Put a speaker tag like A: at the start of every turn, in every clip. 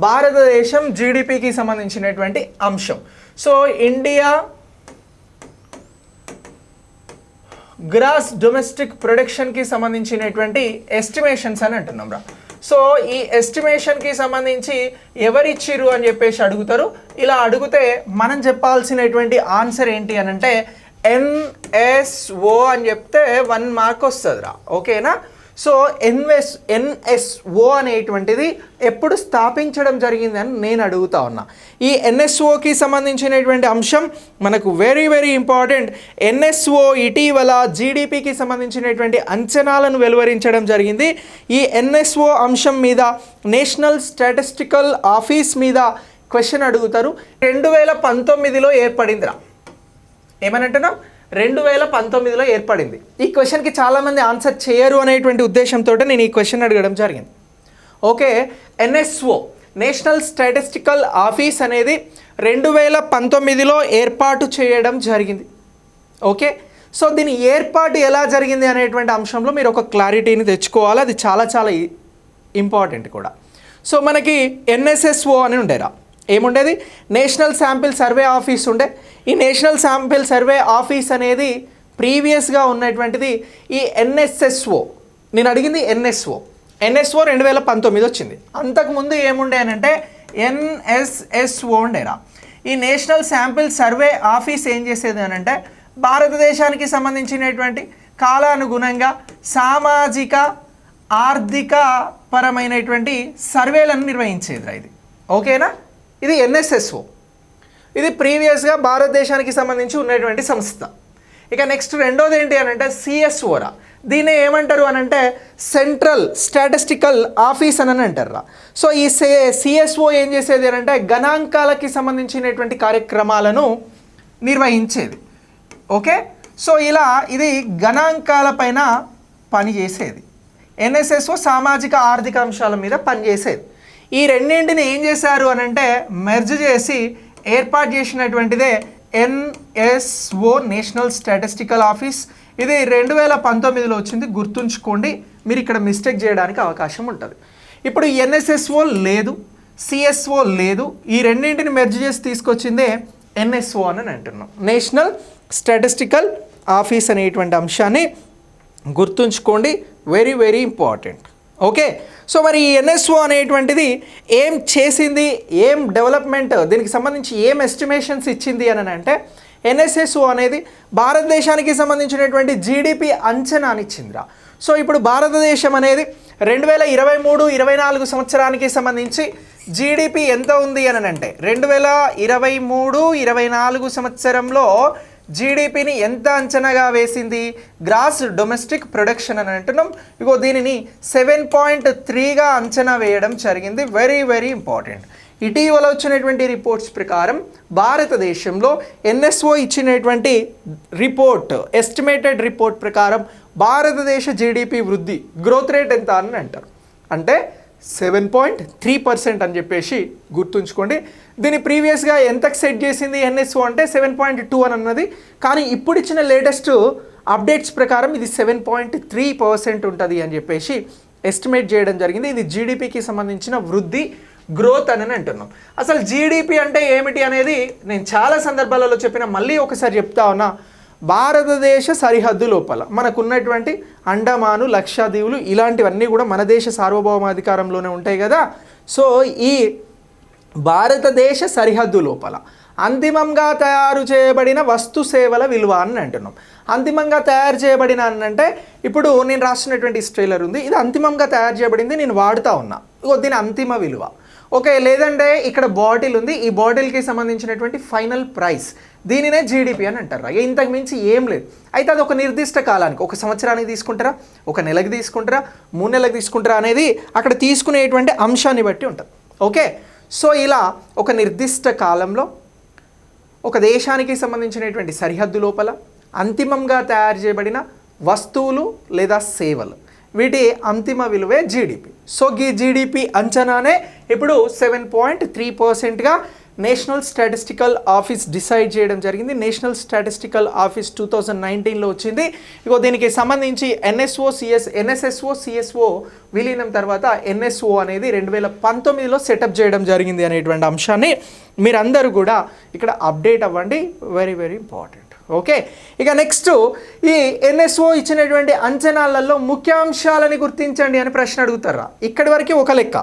A: భారతదేశం జీడిపికి సంబంధించినటువంటి అంశం. సో ఇండియా గ్రాస్ డొమెస్టిక్ ప్రొడక్షన్కి సంబంధించినటువంటి ఎస్టిమేషన్స్ అని అంటున్నాం రా. సో ఈ ఎస్టిమేషన్కి సంబంధించి ఎవరిచ్చిర్రు అని చెప్పేసి అడుగుతారు. ఇలా అడిగితే మనం చెప్పాల్సినటువంటి ఆన్సర్ ఏంటి అని అంటే ఎన్ఎస్ఓ అని చెప్తే 1 మార్క్ వస్తుంది రా. ఓకేనా. సో ఎన్ఎస్ఓ అనేటువంటిది ఎప్పుడు స్థాపించడం జరిగిందని నేను అడుగుతా ఉన్నా. ఈ ఎన్ఎస్ఓకి సంబంధించినటువంటి అంశం మనకు వెరీ వెరీ ఇంపార్టెంట్. ఎన్ఎస్ఓ ఇటీవల జీడిపికి సంబంధించినటువంటి అంచనాలను వెలువరించడం జరిగింది. ఈ ఎన్ఎస్ఓ అంశం మీద నేషనల్ స్టాటిస్టికల్ ఆఫీస్ మీద క్వశ్చన్ అడుగుతారు. 2019లో ఏర్పడిందిరా. ఏమనంటున్నాం? 2019లో ఏర్పడింది. ఈ క్వశ్చన్కి చాలామంది ఆన్సర్ చేయరు అనేటువంటి ఉద్దేశంతో నేను ఈ క్వశ్చన్ అడగడం జరిగింది. Okay. NSO national statistical office అనేది 2019లో ఏర్పాటు చేయడం జరిగింది. ఓకే. సో దీని ఏర్పాటు ఎలా జరిగింది అనేటువంటి అంశంలో మీరు ఒక క్లారిటీని తెచ్చుకోవాలి. అది చాలా చాలా ఇంపార్టెంట్ కూడా. సో మనకి ఎన్ఎస్ఎస్ఓ అని ఉండేరా. ఏముండేది? నేషనల్ శాంపిల్ సర్వే ఆఫీస్ ఉండే. ఈ నేషనల్ శాంపిల్ సర్వే ఆఫీస్ అనేది ప్రీవియస్గా ఉన్నటువంటిది ఈ ఎన్ఎస్ఎస్ఓ. నేను అడిగింది ఎన్ఎస్ఓ 2019 వచ్చింది. అంతకుముందు ఏముండే అని అంటే ఎన్ఎస్ఎస్ఓ ఉండేరా. ఈ నేషనల్ శాంపిల్ సర్వే ఆఫీస్ ఏం చేసేది అని అంటే భారతదేశానికి సంబంధించినటువంటి కాలానుగుణంగా సామాజిక ఆర్థిక పరమైనటువంటి సర్వేలను నిర్వహించేదిరా ఇది. ఓకేనా. ఇది ఎన్ఎస్ఎస్ఓ. ఇది ప్రీవియస్గా భారతదేశానికి సంబంధించి ఉన్నటువంటి సంస్థ. ఇక నెక్స్ట్ రెండోది ఏంటి అని అంటే సిఎస్ఓరా. దీన్ని ఏమంటారు అని అంటే సెంట్రల్ స్టాటిస్టికల్ ఆఫీస్ అని అంటారా. సో ఈ సిఎస్ఓ ఏం చేసేది అని అంటే గణాంకాలకి సంబంధించినటువంటి కార్యక్రమాలను నిర్వహించేది. ఓకే. సో ఇలా ఇది గణాంకాలపైన పనిచేసేది. ఎన్ఎస్ఎస్ఓ సామాజిక ఆర్థిక అంశాల మీద పనిచేసేది. ఈ రెండింటిని ఏం చేశారు అని అంటే మెర్జ్ చేసి ఏర్పాటు చేసినటువంటిదే ఎన్ఎస్ఓ నేషనల్ స్టాటిస్టికల్ ఆఫీస్. ఇది 2019లో వచ్చింది. గుర్తుంచుకోండి, మీరు ఇక్కడ మిస్టేక్ చేయడానికి అవకాశం ఉంటుంది. ఇప్పుడు ఎన్ఎస్ఎస్ఓ లేదు, సిఎస్ఓ లేదు. ఈ రెండింటిని మెర్జ్ చేసి తీసుకొచ్చిందే ఎన్ఎస్ఓ అని అంటున్నాం. నేషనల్ స్టాటిస్టికల్ ఆఫీస్ అనేటువంటి అంశాన్ని గుర్తుంచుకోండి. Very very important. Okay. So మరి ఈ ఎన్ఎస్ఓ అనేటువంటిది ఏం చేసింది, ఏం డెవలప్మెంట్, దీనికి సంబంధించి ఏం ఎస్టిమేషన్స్ ఇచ్చింది అని అంటే ఎన్ఎస్ఎస్ఓ అనేది భారతదేశానికి సంబంధించినటువంటి జీడిపి అంచనాని ఇచ్చిందిరా. సో ఇప్పుడు భారతదేశం అనేది 2023-24 సంవత్సరానికి సంబంధించి జీడిపి ఎంత ఉంది అని అంటే 2023-24 సంవత్సరంలో జీడిపిని ఎంత అంచనాగా వేసింది? గ్రాస్ డొమెస్టిక్ ప్రొడక్షన్ అని అంటున్నాం. ఇగో దీనిని 7.3గా అంచనా వేయడం జరిగింది. Very very important. ఇటీవల వచ్చినటువంటి రిపోర్ట్స్ ప్రకారం భారతదేశంలో ఎన్ఎస్ఓ ఇచ్చినటువంటి రిపోర్ట్, ఎస్టిమేటెడ్ రిపోర్ట్ ప్రకారం భారతదేశ జీడిపి వృద్ధి గ్రోత్ రేట్ ఎంత అని అంటారు అంటే 7.3% అని చెప్పేసి గుర్తుంచుకోండి. దీన్ని ప్రీవియస్గా ఎంతకు సెట్ చేసింది ఎన్ఎస్ఓ అంటే 7.2 అని అన్నది. కానీ ఇప్పుడు ఇచ్చిన లేటెస్ట్ అప్డేట్స్ ప్రకారం ఇది 7.3% ఉంటుంది అని చెప్పేసి ఎస్టిమేట్ చేయడం జరిగింది. ఇది జీడిపికి సంబంధించిన వృద్ధి గ్రోత్ అని అంటున్నాం. అసలు జీడిపి అంటే ఏమిటి అనేది నేను చాలా సందర్భాలలో చెప్పిన, మళ్ళీ ఒకసారి చెప్తా ఉన్నా. భారతదేశ సరిహద్దు లోపల మనకున్నటువంటి అండమాను, లక్షద్వీపులు ఇలాంటివన్నీ కూడా మన దేశ సార్వభౌమాధికారంలోనే ఉంటాయి కదా. సో ఈ భారతదేశ సరిహద్దు లోపల అంతిమంగా తయారు చేయబడిన వస్తు సేవల విలువ అని అంటున్నాం. అంతిమంగా తయారు చేయబడిన అంటే ఇప్పుడు నేను రాసినటువంటి స్ట్రైలర్ ఉంది, ఇది అంతిమంగా తయారు చేయబడింది, నేను వాడుతూ ఉన్నా. దీని అంతిమ విలువ. ఓకే. లేదంటే ఇక్కడ బాటిల్ ఉంది, ఈ బాటిల్కి సంబంధించినటువంటి ఫైనల్ ప్రైస్, దీనినే జీడిపి అని అంటారు. ఇంతకు మించి ఏం లేదు. అయితే అది ఒక నిర్దిష్ట కాలానికి, ఒక సంవత్సరానికి తీసుకుంటారా, ఒక నెలకి తీసుకుంటారా, 3 నెలలకు తీసుకుంటారా అనేది అక్కడ తీసుకునేటువంటి అంశాన్ని బట్టి ఉంటుంది. ఓకే. సో ఇలా ఒక నిర్దిష్ట కాలంలో ఒక దేశానికి సంబంధించినటువంటి సరిహద్దు లోపల అంతిమంగా తయారు చేయబడిన వస్తువులు లేదా సేవలు, వీటి అంతిమ విలువే జీడిపి. సో ఈ జీడిపి అంచనానే ఇప్పుడు 7.3%గా నేషనల్ స్టాటిస్టికల్ ఆఫీస్ డిసైడ్ చేయడం జరిగింది. నేషనల్ స్టాటిస్టికల్ ఆఫీస్ 2019లో వచ్చింది. ఇగో దీనికి సంబంధించి ఎన్ఎస్ఎస్ఓ సిఎస్ఓ విలీనం తర్వాత ఎన్ఎస్ఓ అనేది 2019లో సెటప్ చేయడం జరిగింది అనేటువంటి అంశాన్ని మీరందరూ కూడా ఇక్కడ అప్డేట్ అవ్వండి. Very very important. ఓకే, ఇక నెక్స్ట్ ఈ ఎన్ఎస్ఓ ఇచ్చినటువంటి అంచనాలలో ముఖ్యాంశాలని గుర్తించండి అని ప్రశ్న అడుగుతారా. ఇక్కడి వరకు ఒక లెక్క.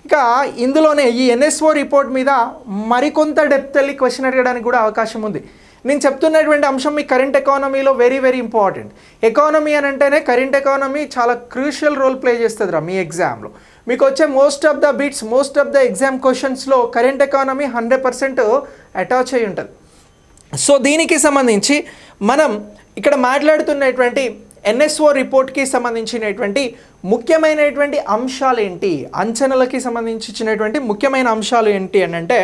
A: ఇక ఇందులోనే ఈ ఎన్ఎస్ఓ రిపోర్ట్ మీద మరికొంత డెప్త్ వెళ్ళి క్వశ్చన్ అడగడానికి కూడా అవకాశం ఉంది. నేను చెప్తున్నటువంటి అంశం మీ కరెంట్ ఎకానమీలో వెరీ వెరీ ఇంపార్టెంట్. ఎకానమీ అని అంటేనే కరెంట్ ఎకానమీ చాలా క్రూషియల్ రోల్ ప్లే చేస్తుందిరా మీ ఎగ్జామ్లో. మీకు వచ్చే మోస్ట్ ఆఫ్ ద ఎగ్జామ్ క్వశ్చన్స్లో కరెంట్ ఎకానమీ 100% అటాచ్ అయి ఉంటుంది. సో దీనికి సంబంధించి మనం ఇక్కడ మాట్లాడుతున్నటువంటి ఎన్ఎస్ఓ రిపోర్ట్కి సంబంధించినటువంటి ముఖ్యమైనటువంటి అంశాలు ఏంటి, అంచనాలకి సంబంధించినటువంటి ముఖ్యమైన అంశాలు ఏంటి అని అంటే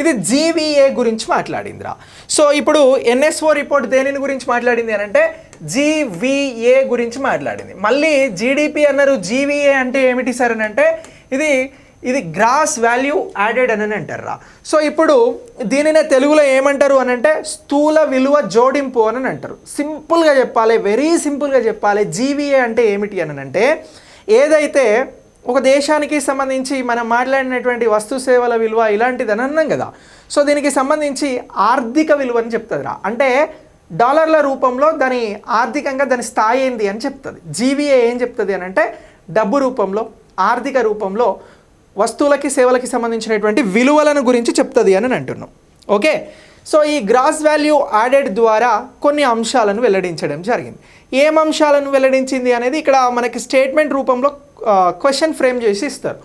A: ఇది జీవీఏ గురించి మాట్లాడిందిరా. సో ఇప్పుడు ఎన్ఎస్ఓ రిపోర్ట్ దేనిని గురించి మాట్లాడింది అని అంటే జీవీఏ గురించి మాట్లాడింది. మళ్ళీ జీడిపి అన్నారు, జీవీఏ అంటే ఏమిటి సార్ అని అంటే ఇది గ్రాస్ వాల్యూ యాడెడ్ అని అంటారా. సో ఇప్పుడు దీనినే తెలుగులో ఏమంటారు అని అంటే స్థూల విలువ జోడింపు అని అంటారు. సింపుల్గా చెప్పాలి, వెరీ సింపుల్గా చెప్పాలి, జీవీఏ అంటే ఏమిటి అని అంటే ఏదైతే ఒక దేశానికి సంబంధించి మనం మాట్లాడినటువంటి వస్తు సేవల విలువ ఇలాంటిది అని అన్నాం కదా. సో దీనికి సంబంధించి ఆర్థిక విలువ అని చెప్తుందిరా. అంటే డాలర్ల రూపంలో దాని ఆర్థికంగా దాని స్థాయి ఏంది అని చెప్తుంది. జీవీఏ ఏం చెప్తుంది అని అంటే డబ్బు రూపంలో, ఆర్థిక రూపంలో వస్తువులకి సేవలకి సంబంధించినటువంటి విలువలను గురించి చెప్తుంది అని అంటున్నాం. ఓకే, సో ఈ గ్రాస్ వాల్యూ యాడెడ్ ద్వారా కొన్ని అంశాలను వెల్లడించడం జరిగింది. ఏం అంశాలను వెల్లడించింది అనేది ఇక్కడ మనకి స్టేట్మెంట్ రూపంలో క్వశ్చన్ ఫ్రేమ్ చేసి ఇస్తారు.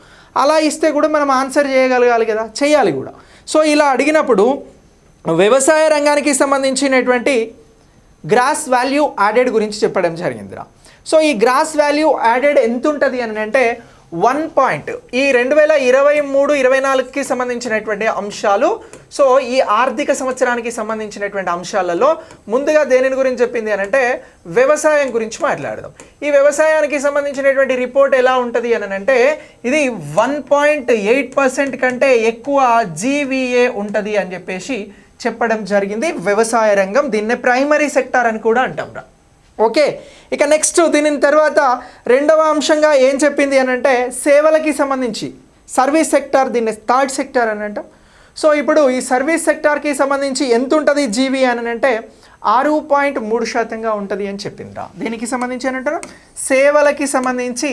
A: అలా ఇస్తే కూడా మనం ఆన్సర్ చేయగలగాలి కదా, చేయాలి కూడా. సో ఇలా అడిగినప్పుడు వ్యవసాయ రంగానికి సంబంధించినటువంటి గ్రాస్ వాల్యూ యాడెడ్ గురించి చెప్పడం జరిగిందిరా. సో ఈ గ్రాస్ వాల్యూ యాడెడ్ ఎంత ఉంటుంది అని అంటే 1 పాయింట్ ఈ 2023-24కి సంబంధించినటువంటి అంశాలు. సో ఈ ఆర్థిక సంవత్సరానికి సంబంధించినటువంటి అంశాలలో ముందుగా దేనిని గురించి చెప్పింది అని అంటే వ్యవసాయం గురించి మాట్లాడదాం. ఈ వ్యవసాయానికి సంబంధించినటువంటి రిపోర్ట్ ఎలా ఉంటుంది అని అంటే ఇది 1.8% కంటే ఎక్కువ జీవీఏ ఉంటుంది అని చెప్పేసి చెప్పడం జరిగింది. వ్యవసాయ రంగం దీన్నే ప్రైమరీ సెక్టార్ అని కూడా అంటాం రా. ఓకే, ఇక నెక్స్ట్ దీని తర్వాత రెండవ అంశంగా ఏం చెప్పింది అని అంటే సేవలకి సంబంధించి సర్వీస్ సెక్టార్, దీన్ని థర్డ్ సెక్టార్ అని అంటాం. సో ఇప్పుడు ఈ సర్వీస్ సెక్టార్కి సంబంధించి ఎంత ఉంటుంది జీవీ అని అంటే 6.3% ఉంటుంది అని చెప్పిందిరా. దీనికి సంబంధించి అని అంటారు సేవలకి సంబంధించి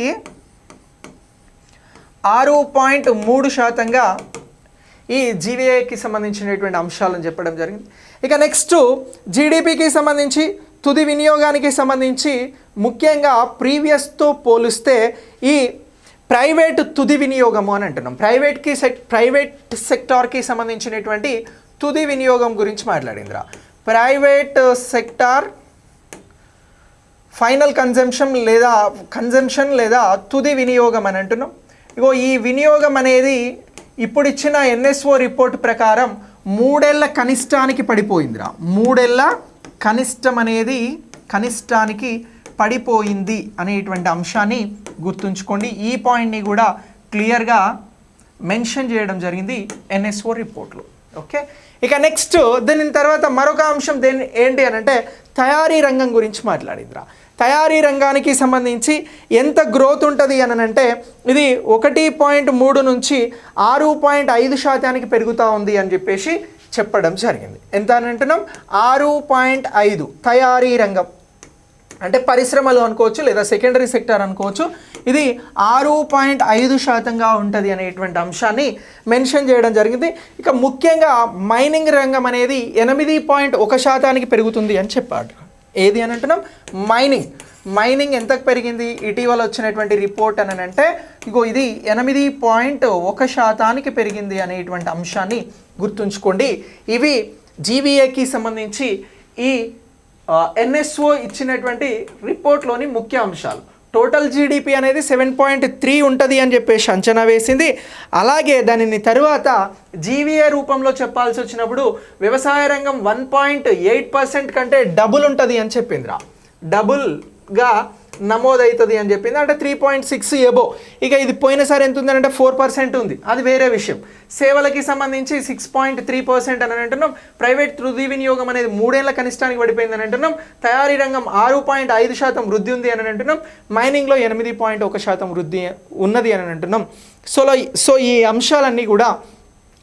A: 6.3% ఈ జీవీఏకి సంబంధించినటువంటి అంశాలను చెప్పడం జరిగింది. ఇక నెక్స్ట్ జీడిపికి సంబంధించి తుది వినియోగానికి సంబంధించి ముఖ్యంగా ప్రీవియస్తో పోలిస్తే ఈ ప్రైవేట్ తుది వినియోగము అని అంటున్నాం. ప్రైవేట్ సెక్టార్కి సంబంధించినటువంటి తుది వినియోగం గురించి మాట్లాడిందిరా. ప్రైవేట్ సెక్టార్ ఫైనల్ కన్జంప్షన్ లేదా తుది వినియోగం అని అంటున్నాం. ఇగో ఈ వినియోగం అనేది ఇప్పుడు ఇచ్చిన ఎన్ఎస్ఓ రిపోర్ట్ ప్రకారం 3 ఏళ్ల కనిష్టానికి పడిపోయిందిరా. 3 ఏళ్ల కనిష్టం అనేది కనిష్టానికి పడిపోయింది అనేటువంటి అంశాన్ని గుర్తుంచుకోండి. ఈ పాయింట్ని కూడా క్లియర్గా మెన్షన్ చేయడం జరిగింది ఎన్ఎస్ఓ రిపోర్ట్లో. ఓకే, ఇక నెక్స్ట్ దీని తర్వాత మరొక అంశం ఏంటి అని అంటే తయారీ రంగం గురించి మాట్లాడిందిరా. తయారీ రంగానికి సంబంధించి ఎంత గ్రోత్ ఉంటుంది అని అంటే ఇది 1.3 నుంచి 6.5% పెరుగుతూ ఉంది అని చెప్పేసి చెప్పడం జరిగింది. ఎంత అని అంటున్నాం 6.5. తయారీ రంగం అంటే పరిశ్రమలు అనుకోవచ్చు లేదా సెకండరీ సెక్టార్ అనుకోవచ్చు. ఇది 6.5% ఉంటుంది అనేటువంటి అంశాన్ని మెన్షన్ చేయడం జరిగింది. ఇక ముఖ్యంగా మైనింగ్ రంగం అనేది 8.1% పెరుగుతుంది అని చెప్పాడు. ఏది అని అంటున్నాం మైనింగ్ ఎంతకు పెరిగింది ఇటీవల వచ్చినటువంటి రిపోర్ట్ అని అంటే ఇగో ఇది 8.1% పెరిగింది అనేటువంటి అంశాన్ని గుర్తుంచుకోండి. ఇవి జీవీఏకి సంబంధించి ఈ ఎన్ఎస్ఓ ఇచ్చినటువంటి రిపోర్ట్లోని ముఖ్య అంశాలు. టోటల్ జీడిపి అనేది 7.3 ఉంటుంది అని చెప్పేసి అంచనా వేసింది. అలాగే దానిని తరువాత జీవీఏ రూపంలో చెప్పాల్సి వచ్చినప్పుడు వ్యవసాయ రంగం 1.8% కంటే డబుల్ ఉంటుంది అని చెప్పిందిరా. డబుల్గా నమోదవుతుంది అని చెప్పింది, అంటే 3.6 ఎబో. ఇక ఇది పోయినసారి ఎంత ఉందంటే 4% ఉంది, అది వేరే విషయం. సేవలకి సంబంధించి 6.3% అని అంటున్నాం. ప్రైవేట్ తృతీయ వినియోగం అనేది 3 ఏళ్ల కనిష్టానికి పడిపోయిందని అంటున్నాం. తయారీ రంగం 6.5% వృద్ధి ఉంది అని అంటున్నాం. మైనింగ్లో 8.1% వృద్ధి ఉన్నది అని అంటున్నాం. సో ఈ అంశాలన్నీ కూడా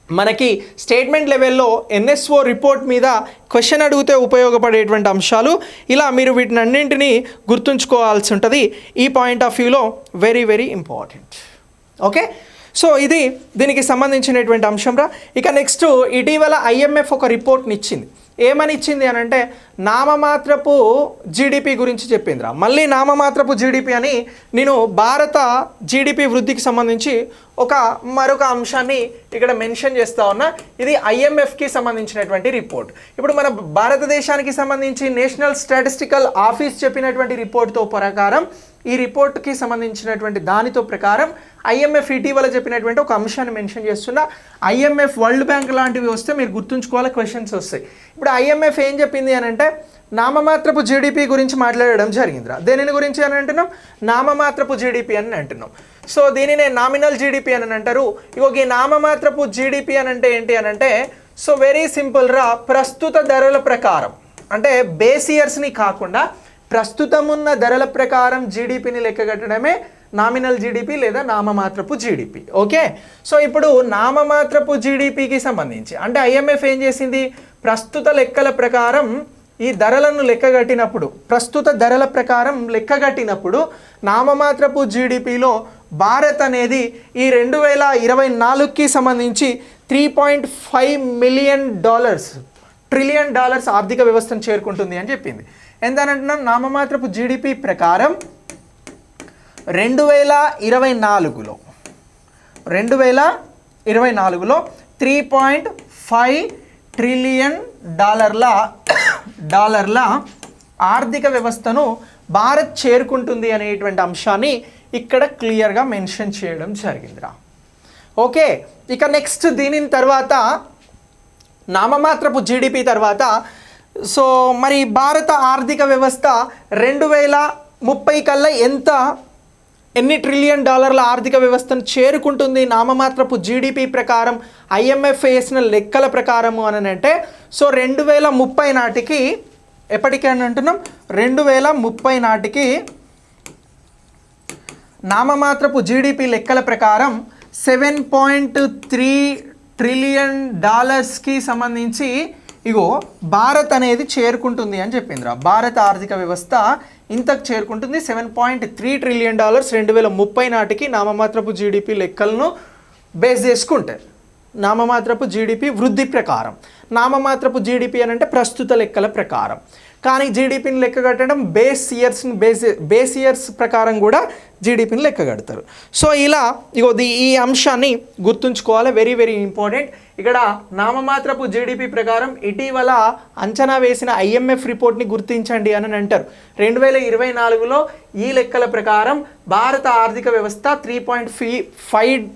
A: మనకి స్టేట్మెంట్ లెవెల్లో ఎన్ఎస్ఓ రిపోర్ట్ మీద క్వశ్చన్ అడిగితే ఉపయోగపడేటువంటి అంశాలు. ఇలా మీరు వీటిని అన్నింటినీ గుర్తుంచుకోవాల్సి ఉంటుంది. ఈ పాయింట్ ఆఫ్ వ్యూలో very very important. Okay, so ఇది దీనికి సంబంధించినటువంటి అంశం రా. ఇక నెక్స్ట్, ఇటీవల ఐఎంఎఫ్ ఒక రిపోర్ట్ని ఇచ్చింది. ఏమని ఇచ్చింది అని అంటే నామమాత్రపు జీడిపి గురించి చెప్పిందిరా. మళ్ళీ నామమాత్రపు జీడిపి అని నేను భారత జీడిపి వృద్ధికి సంబంధించి మరొక అంశాన్ని ఇక్కడ మెన్షన్ చేస్తూ ఉన్నా. ఇది ఐఎంఎఫ్కి సంబంధించినటువంటి రిపోర్ట్. ఇప్పుడు మన భారతదేశానికి సంబంధించి నేషనల్ స్టాటిస్టికల్ ఆఫీస్ చెప్పినటువంటి రిపోర్ట్తో ప్రకారం, ఈ రిపోర్ట్కి సంబంధించినటువంటి దానితో ప్రకారం ఐఎంఎఫ్ ఇటీవల చెప్పినటువంటి ఒక అంశాన్ని మెన్షన్ చేస్తున్నా. ఐఎంఎఫ్, వరల్డ్ బ్యాంక్ లాంటివి వస్తే మీరు గుర్తుంచుకోవాలి, క్వశ్చన్స్ వస్తాయి. ఇప్పుడు ఐఎంఎఫ్ ఏం చెప్పింది అని అంటే నామమాత్రపు జీడిపి గురించి మాట్లాడడం జరిగిందిరా. దేనిని గురించి అని అంటున్నాం? నామమాత్రపు జీడిపి అని అంటున్నాం. సో దీనినే నామినల్ జీడిపి అని అంటారు. ఈ నామమాత్రపు జీడిపి అని అంటే ఏంటి అని అంటే, సో వెరీ సింపుల్ రా, ప్రస్తుత ధరల ప్రకారం, అంటే బేస్ ఇయర్స్ని కాకుండా ప్రస్తుతం ఉన్న ధరల ప్రకారం జీడిపిని లెక్కగట్టడమే నామినల్ జీడిపి లేదా నామమాత్రపు జీడిపి. ఓకే, సో ఇప్పుడు నామమాత్రపు జీడిపికి సంబంధించి అంటే ఐఎంఎఫ్ ఏం చేసింది, ప్రస్తుత లెక్కల ప్రకారం ఈ ధరలను లెక్కగట్టినప్పుడు, ప్రస్తుత ధరల ప్రకారం లెక్కగట్టినప్పుడు నామమాత్రపు జీడిపిలో భారత్ అనేది ఈ 2024కి సంబంధించి $3.5 ట్రిలియన్ ఆర్థిక వ్యవస్థను చేరుకుంటుంది అని చెప్పింది. ఎంతనంటున్నాం? నామమాత్రపు జీడిపి ప్రకారం 2024లో 3.5 ట్రిలియన్ డాలర్ల ఆర్థిక వ్యవస్థను భారత్ చేరుకుంటుంది అనేటువంటి అంశాన్ని ఇక్కడ క్లియర్గా మెన్షన్ చేయడం జరిగిందిరా. ఓకే, ఇక నెక్స్ట్ దీని తర్వాత నామమాత్రపు జీడిపి తర్వాత, సో మరి భారత ఆర్థిక వ్యవస్థ 2030 కల్లా ఎన్ని ట్రిలియన్ డాలర్ల ఆర్థిక వ్యవస్థను చేరుకుంటుంది నామమాత్రపు జీడిపి ప్రకారం, ఐఎంఎఫ్ వేసిన లెక్కల ప్రకారము అని అంటే, సో 2030 నాటికి, ఎప్పటికీ అని అంటున్నాం 2030 నాటికి నామమాత్రపు జీడిపి లెక్కల ప్రకారం 7.3 ట్రిలియన్ డాలర్స్కి సంబంధించి భారత్ అనేది చేరుకుంటుంది అని చెప్పిందిరా. భారత ఆర్థిక వ్యవస్థ ఇంతకు చేరుకుంటుంది 7.3 ట్రిలియన్ డాలర్స్ 2030 నాటికి నామమాత్రపు జీడిపి లెక్కలను బేస్ చేసుకుంటే, నామమాత్రపు జీడిపి వృద్ధి ప్రకారం. నామమాత్రపు జీడిపి అని అంటే ప్రస్తుత లెక్కల ప్రకారం, కానీ జీడిపిని లెక్క కట్టడం బేస్ ఇయర్స్ ప్రకారం కూడా జీడిపిని లెక్క కడతారు. సో ఇలా ఈ అంశాన్ని గుర్తుంచుకోవాలి, వెరీ వెరీ ఇంపార్టెంట్. ఇక్కడ నామమాత్రపు జీడిపి ప్రకారం ఇటీవల అంచనా వేసిన ఐఎంఎఫ్ రిపోర్ట్ని గుర్తించండి అని అంటారు. 2024లో ఈ లెక్కల ప్రకారం భారత ఆర్థిక వ్యవస్థ 3.5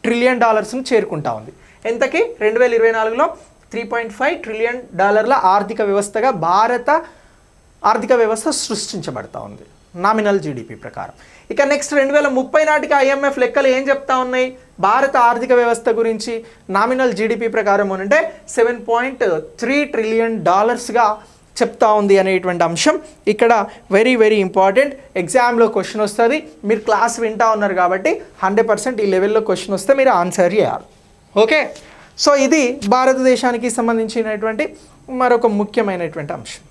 A: ట్రిలియన్ డాలర్స్ను చేరుకుంటా ఉంది. ఎంతకి? 2024లో 3.5 ట్రిలియన్ డాలర్ల ఆర్థిక వ్యవస్థగా భారత ఆర్థిక వ్యవస్థ సృష్టించబడతా ఉంది నామినల్ జీడిపి ప్రకారం. ఇక నెక్స్ట్ 2030 నాటికి ఐఎంఎఫ్ లెక్కలు ఏం చెప్తా ఉన్నాయి భారత ఆర్థిక వ్యవస్థ గురించి? నామినల్ జీడిపి ప్రకారం అంటే 7.3 ట్రిలియన్ డాలర్స్గా చెప్తా ఉంది అనేటువంటి అంశం ఇక్కడ వెరీ వెరీ ఇంపార్టెంట్. ఎగ్జామ్లో క్వశ్చన్ వస్తుంది, మీరు క్లాస్ వింటా ఉన్నారు కాబట్టి 100% ఈ లెవెల్లో క్వశ్చన్ వస్తే మీరు ఆన్సర్ చేయాలి. ఓకే, సో ఇది భారతదేశానికి సంబంధించినటువంటి మరొక ముఖ్యమైనటువంటి అంశం.